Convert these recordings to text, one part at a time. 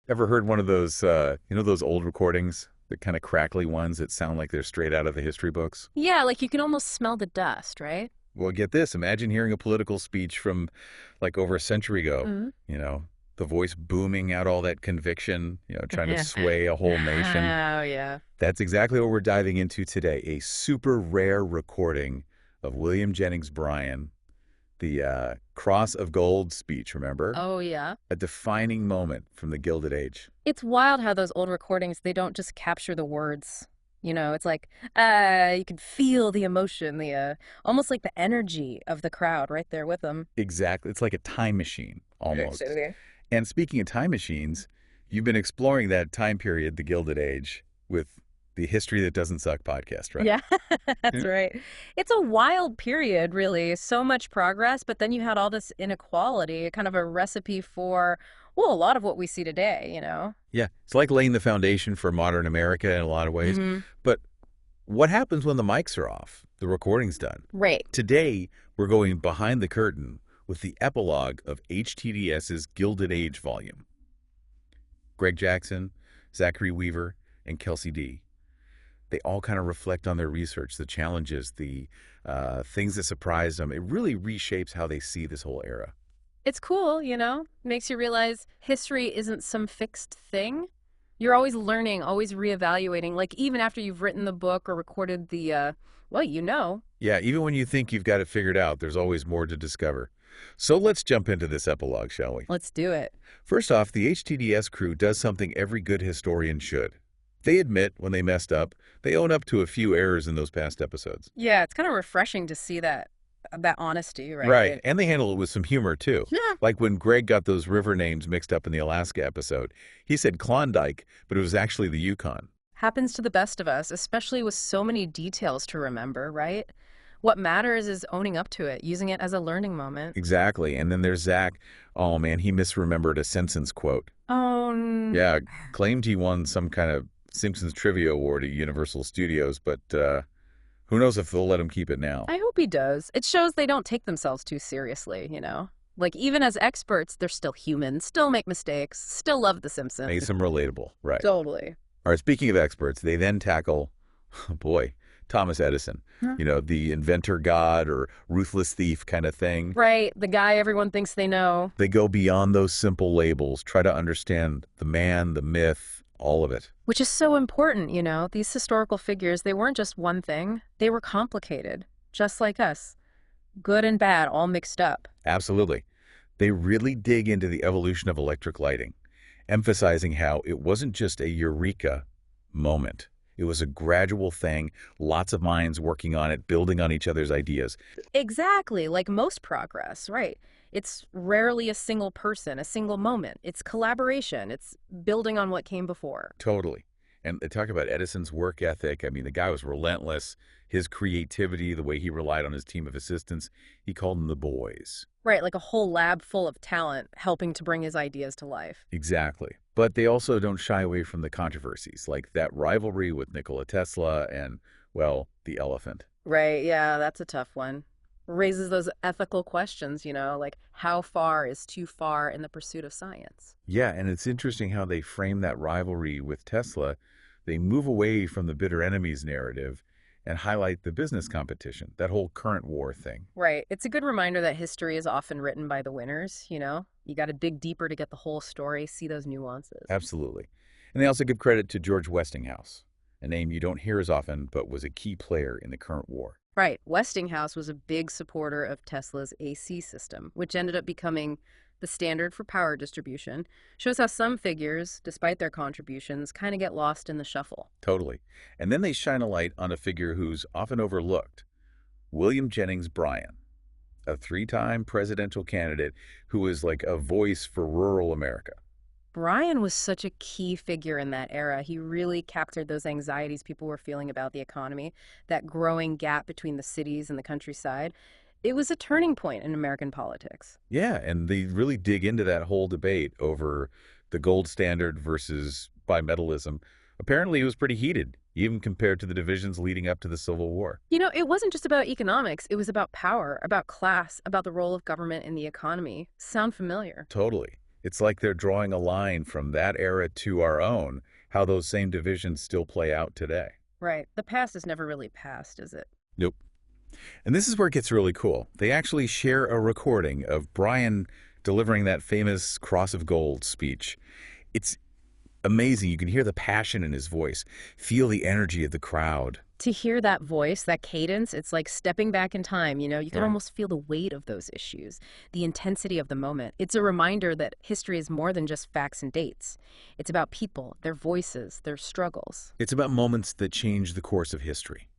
Ever heard one of those, those old recordings, the kind of crackly ones that sound like they're straight out of the history books? Yeah, like you can almost smell the dust, right? Well, get this. Imagine hearing a political speech from like over a century ago, Mm. you know, the voice booming out all that conviction, trying to Yeah. sway a whole nation. Oh, yeah. That's exactly what we're diving into today. A super rare recording of William Jennings Bryan, the Cross of Gold speech, remember? Oh, yeah. A defining moment from the Gilded Age. It's wild how those old recordings, they don't just capture the words. It's like, you can feel the emotion, almost like the energy of the crowd right there with them. Exactly. It's like a time machine, almost. Absolutely. And speaking of time machines, you've been exploring that time period, the Gilded Age, with the History That Doesn't Suck podcast, right? Yeah, that's Yeah. right. It's a wild period, really. So much progress, but then you had all this inequality, kind of a recipe for, well, a lot of what we see today. Yeah. It's like laying the foundation for modern America in a lot of ways. Hmm. But what happens when the mics are off? The recording's done. Right. Today, we're going behind the curtain with the epilogue of HTDS's Gilded Age volume. Greg Jackson, Zachary Weaver, and Kelsey D. They all kind of reflect on their research, the challenges, the things that surprise them. It really reshapes how they see this whole era. It's cool. Makes you realize history isn't some fixed thing. You're always learning, always reevaluating. Like even after you've written the book or recorded well. Yeah, even when you think you've got it figured out, there's always more to discover. So let's jump into this epilogue, shall we? Let's do it. First off, the HTDS crew does something every good historian should. They admit when they messed up. They own up to a few errors in those past episodes. Yeah, it's kind of refreshing to see that honesty, Right. right? And they handle it with some humor, too. Yeah. Like when Greg got those river names mixed up in the Alaska episode. He said Klondike, but it was actually the Yukon. Happens to the best of us, especially with so many details to remember, right? What matters is owning up to it, using it as a learning moment. Exactly. And then there's Zach. Oh, man, he misremembered a Simpsons quote. Yeah, claimed he won some kind of Simpsons trivia award at Universal Studios, but who knows if they'll let him keep it now. I hope he does. It shows they don't take themselves too seriously. Like, even as experts, they're still human, still make mistakes, still love The Simpsons. Makes him relatable. Right. Totally. All right, speaking of experts, they then tackle, oh boy, Thomas Edison, Huh. the inventor god or ruthless thief kind of thing. Right, the guy everyone thinks they know. They go beyond those simple labels, try to understand the man, the myth, all of it. Which is so important. These historical figures, they weren't just one thing, they were complicated, just like us. Good and bad, all mixed up. Absolutely. They really dig into the evolution of electric lighting, emphasizing how it wasn't just a eureka moment. It was a gradual thing, lots of minds working on it, building on each other's ideas. Exactly, like most progress, right? It's rarely a single person, a single moment. It's collaboration. It's building on what came before. Totally. And they talk about Edison's work ethic. I mean, the guy was relentless. His creativity, the way he relied on his team of assistants, he called them the boys. Right, like a whole lab full of talent helping to bring his ideas to life. Exactly. But they also don't shy away from the controversies, like that rivalry with Nikola Tesla and, well, the elephant. Right, yeah, that's a tough one. Raises those ethical questions, like how far is too far in the pursuit of science? Yeah, and it's interesting how they frame that rivalry with Tesla. They move away from the bitter enemies narrative and highlight the business competition, that whole current war thing. Right. It's a good reminder that history is often written by the winners. You got to dig deeper to get the whole story, see those nuances. Absolutely. And they also give credit to George Westinghouse, a name you don't hear as often, but was a key player in the current war. Right. Westinghouse was a big supporter of Tesla's AC system, which ended up becoming the standard for power distribution. Shows how some figures, despite their contributions, kind of get lost in the shuffle. Totally. And then they shine a light on a figure who's often overlooked, William Jennings Bryan, a three-time presidential candidate who was like a voice for rural America. Brian was such a key figure in that era. He really captured those anxieties people were feeling about the economy, that growing gap between the cities and the countryside. It was a turning point in American politics. Yeah, and they really dig into that whole debate over the gold standard versus bimetallism. Apparently, it was pretty heated, even compared to the divisions leading up to the Civil War. It wasn't just about economics. It was about power, about class, about the role of government in the economy. Sound familiar? Totally. It's like they're drawing a line from that era to our own, how those same divisions still play out today. Right. The past is never really past, is it? Nope. And this is where it gets really cool. They actually share a recording of Brian delivering that famous Cross of Gold speech. It's amazing. You can hear the passion in his voice, feel the energy of the crowd. To hear that voice, that cadence, it's like stepping back in time, you can Right. almost feel the weight of those issues, the intensity of the moment. It's a reminder that history is more than just facts and dates. It's about people, their voices, their struggles. It's about moments that change the course of history,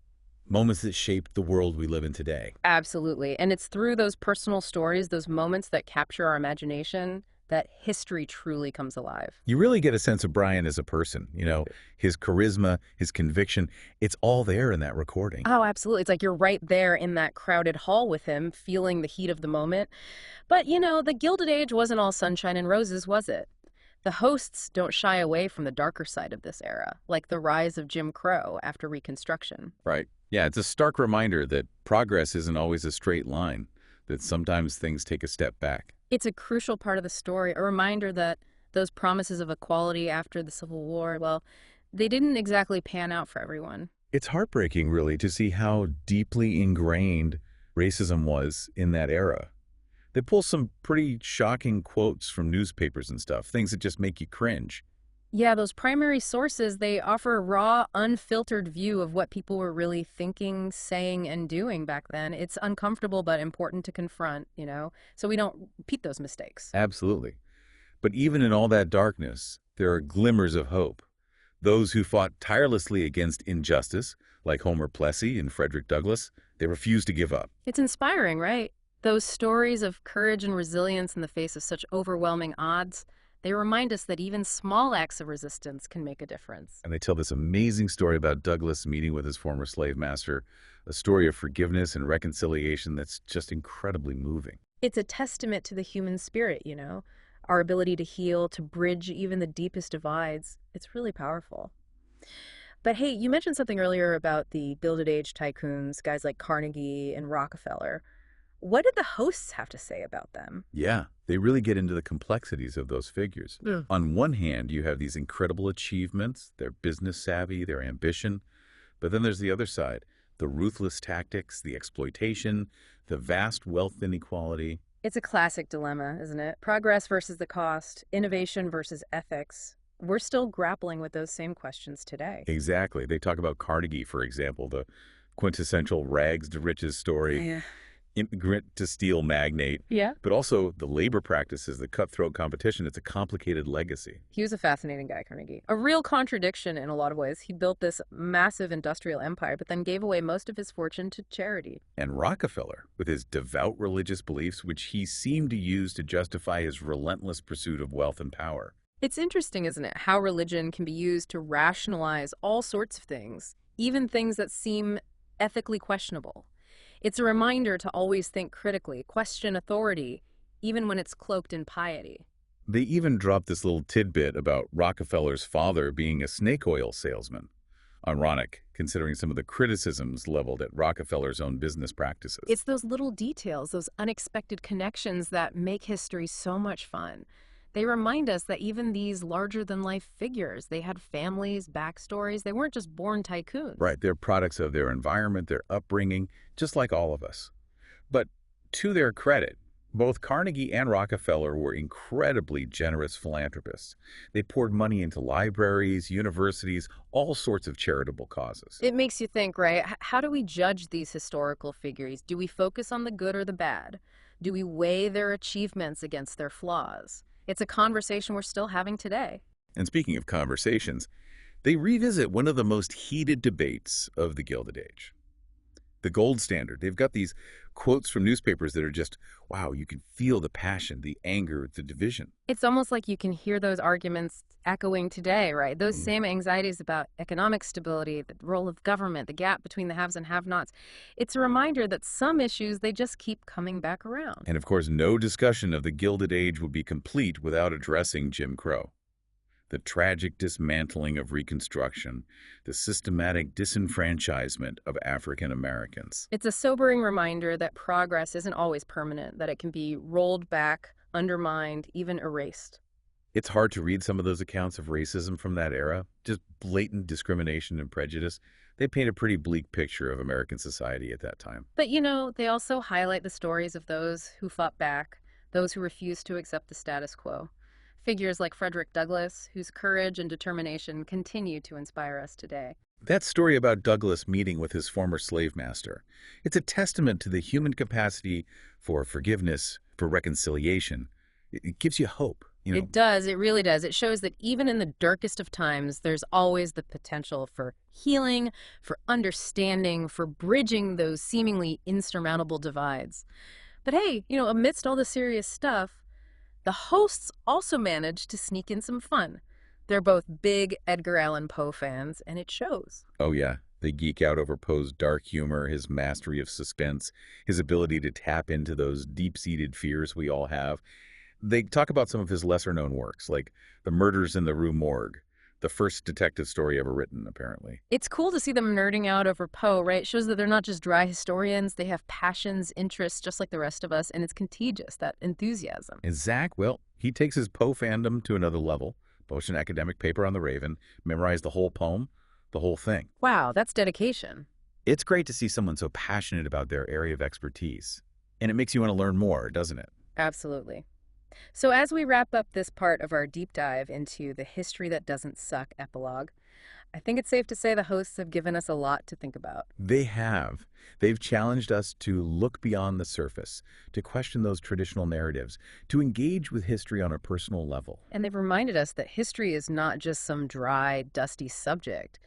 moments that shaped the world we live in today. Absolutely. And it's through those personal stories, those moments that capture our imagination, that history truly comes alive. You really get a sense of Brian as a person, his charisma, his conviction. It's all there in that recording. Oh, absolutely. It's like you're right there in that crowded hall with him, feeling the heat of the moment. But, the Gilded Age wasn't all sunshine and roses, was it? The hosts don't shy away from the darker side of this era, like the rise of Jim Crow after Reconstruction. Right. Yeah, it's a stark reminder that progress isn't always a straight line, that sometimes things take a step back. It's a crucial part of the story, a reminder that those promises of equality after the Civil War, well, they didn't exactly pan out for everyone. It's heartbreaking, really, to see how deeply ingrained racism was in that era. They pull some pretty shocking quotes from newspapers and stuff, things that just make you cringe. Yeah, those primary sources, they offer a raw, unfiltered view of what people were really thinking, saying, and doing back then. It's uncomfortable but important to confront, so we don't repeat those mistakes. Absolutely. But even in all that darkness, there are glimmers of hope. Those who fought tirelessly against injustice, like Homer Plessy and Frederick Douglass, they refused to give up. It's inspiring, right? Those stories of courage and resilience in the face of such overwhelming odds, they remind us that even small acts of resistance can make a difference. And they tell this amazing story about Douglass meeting with his former slave master, a story of forgiveness and reconciliation that's just incredibly moving. It's a testament to the human spirit, our ability to heal, to bridge even the deepest divides. It's really powerful. But hey, you mentioned something earlier about the Gilded Age tycoons, guys like Carnegie and Rockefeller. What did the hosts have to say about them? Yeah, they really get into the complexities of those figures. Yeah. On one hand, you have these incredible achievements, their business savvy, their ambition. But then there's the other side, the ruthless tactics, the exploitation, the vast wealth inequality. It's a classic dilemma, isn't it? Progress versus the cost, innovation versus ethics. We're still grappling with those same questions today. Exactly. They talk about Carnegie, for example, the quintessential rags to riches story, Yeah. immigrant to steel magnate, Yeah. but also the labor practices, the cutthroat competition. It's a complicated legacy. He was a fascinating guy, Carnegie. A real contradiction in a lot of ways. He built this massive industrial empire, but then gave away most of his fortune to charity. And Rockefeller, with his devout religious beliefs, which he seemed to use to justify his relentless pursuit of wealth and power. It's interesting, isn't it, how religion can be used to rationalize all sorts of things, even things that seem ethically questionable. It's a reminder to always think critically, question authority, even when it's cloaked in piety. They even dropped this little tidbit about Rockefeller's father being a snake oil salesman. Ironic, considering some of the criticisms leveled at Rockefeller's own business practices. It's those little details, those unexpected connections that make history so much fun. They remind us that even these larger-than-life figures, they had families, backstories. They weren't just born tycoons. Right, they're products of their environment, their upbringing, just like all of us. But to their credit, both Carnegie and Rockefeller were incredibly generous philanthropists. They poured money into libraries, universities, all sorts of charitable causes. It makes you think, right? How do we judge these historical figures? Do we focus on the good or the bad? Do we weigh their achievements against their flaws? It's a conversation we're still having today. And speaking of conversations, they revisit one of the most heated debates of the Gilded Age. The gold standard. They've got these quotes from newspapers that are just, wow, you can feel the passion, the anger, the division. It's almost like you can hear those arguments echoing today, right? Those same anxieties about economic stability, the role of government, the gap between the haves and have-nots. It's a reminder that some issues, they just keep coming back around. And of course, no discussion of the Gilded Age would be complete without addressing Jim Crow. The tragic dismantling of Reconstruction, the systematic disenfranchisement of African Americans. It's a sobering reminder that progress isn't always permanent, that it can be rolled back, undermined, even erased. It's hard to read some of those accounts of racism from that era, just blatant discrimination and prejudice. They paint a pretty bleak picture of American society at that time. But they also highlight the stories of those who fought back, those who refused to accept the status quo. Figures like Frederick Douglass, whose courage and determination continue to inspire us today. That story about Douglas meeting with his former slave master, it's a testament to the human capacity for forgiveness, for reconciliation. It gives you hope. It does, it really does. It shows that even in the darkest of times, there's always the potential for healing, for understanding, for bridging those seemingly insurmountable divides. But hey, amidst all the serious stuff, the hosts also managed to sneak in some fun. They're both big Edgar Allan Poe fans, and it shows. Oh yeah, they geek out over Poe's dark humor, his mastery of suspense, his ability to tap into those deep-seated fears we all have. They talk about some of his lesser-known works, like The Murders in the Rue Morgue, the first detective story ever written, apparently. It's cool to see them nerding out over Poe, right? It shows that they're not just dry historians. They have passions, interests, just like the rest of us, and it's contagious, that enthusiasm. And Zach, well, he takes his Poe fandom to another level, published an academic paper on the Raven, memorized the whole poem, the whole thing. Wow, that's dedication. It's great to see someone so passionate about their area of expertise. And it makes you want to learn more, doesn't it? Absolutely. So as we wrap up this part of our deep dive into the History That Doesn't Suck epilogue, I think it's safe to say the hosts have given us a lot to think about. They have. They've challenged us to look beyond the surface, to question those traditional narratives, to engage with history on a personal level. And they've reminded us that history is not just some dry, dusty subject.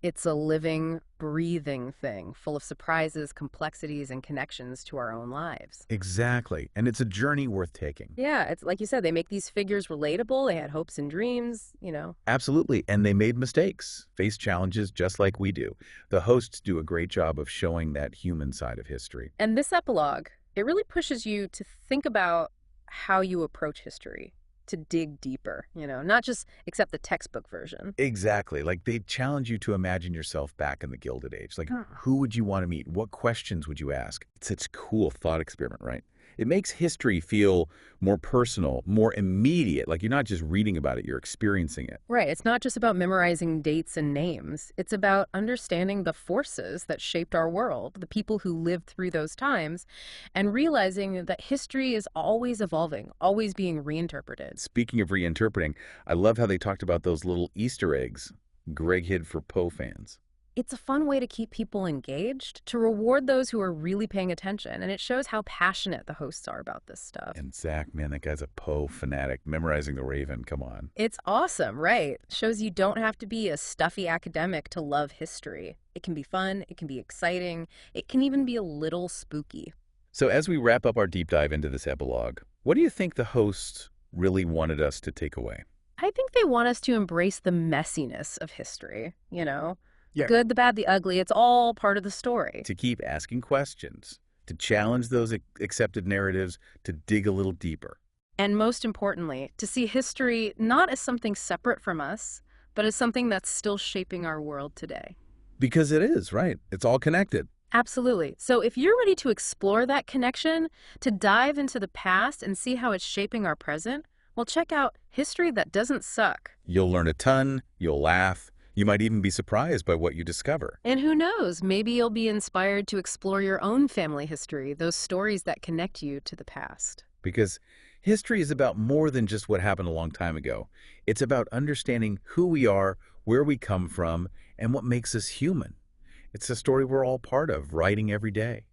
It's a living, breathing thing, full of surprises, complexities, and connections to our own lives. Exactly. And it's a journey worth taking. Yeah, it's like you said, they make these figures relatable. They had hopes and dreams. Absolutely. And they made mistakes, faced challenges just like we do. The hosts do a great job of showing that human side of history. And this epilogue, it really pushes you to think about how you approach history, to dig deeper, not just accept the textbook version. Exactly. Like they challenge you to imagine yourself back in the Gilded Age. Like, who would you want to meet? What questions would you ask? It's such a cool thought experiment, right? It makes history feel more personal, more immediate. Like you're not just reading about it, you're experiencing it. Right. It's not just about memorizing dates and names. It's about understanding the forces that shaped our world, the people who lived through those times, and realizing that history is always evolving, always being reinterpreted. Speaking of reinterpreting, I love how they talked about those little Easter eggs Greg hid for Poe fans. It's a fun way to keep people engaged, to reward those who are really paying attention, and it shows how passionate the hosts are about this stuff. And Zach, man, that guy's a Poe fanatic, memorizing the Raven. Come on. It's awesome, right? Shows you don't have to be a stuffy academic to love history. It can be fun, it can be exciting, it can even be a little spooky. So as we wrap up our deep dive into this epilogue, what do you think the hosts really wanted us to take away? I think they want us to embrace the messiness of history. The Yeah. good, the bad, the ugly, it's all part of the story. To keep asking questions, to challenge those accepted narratives, to dig a little deeper. And most importantly, to see history not as something separate from us, but as something that's still shaping our world today. Because it is, right? It's all connected. Absolutely. So if you're ready to explore that connection, to dive into the past and see how it's shaping our present, well, check out History That Doesn't Suck. You'll learn a ton, you'll laugh, you might even be surprised by what you discover. And who knows, maybe you'll be inspired to explore your own family history, those stories that connect you to the past. Because history is about more than just what happened a long time ago. It's about understanding who we are, where we come from, and what makes us human. It's a story we're all part of, writing every day.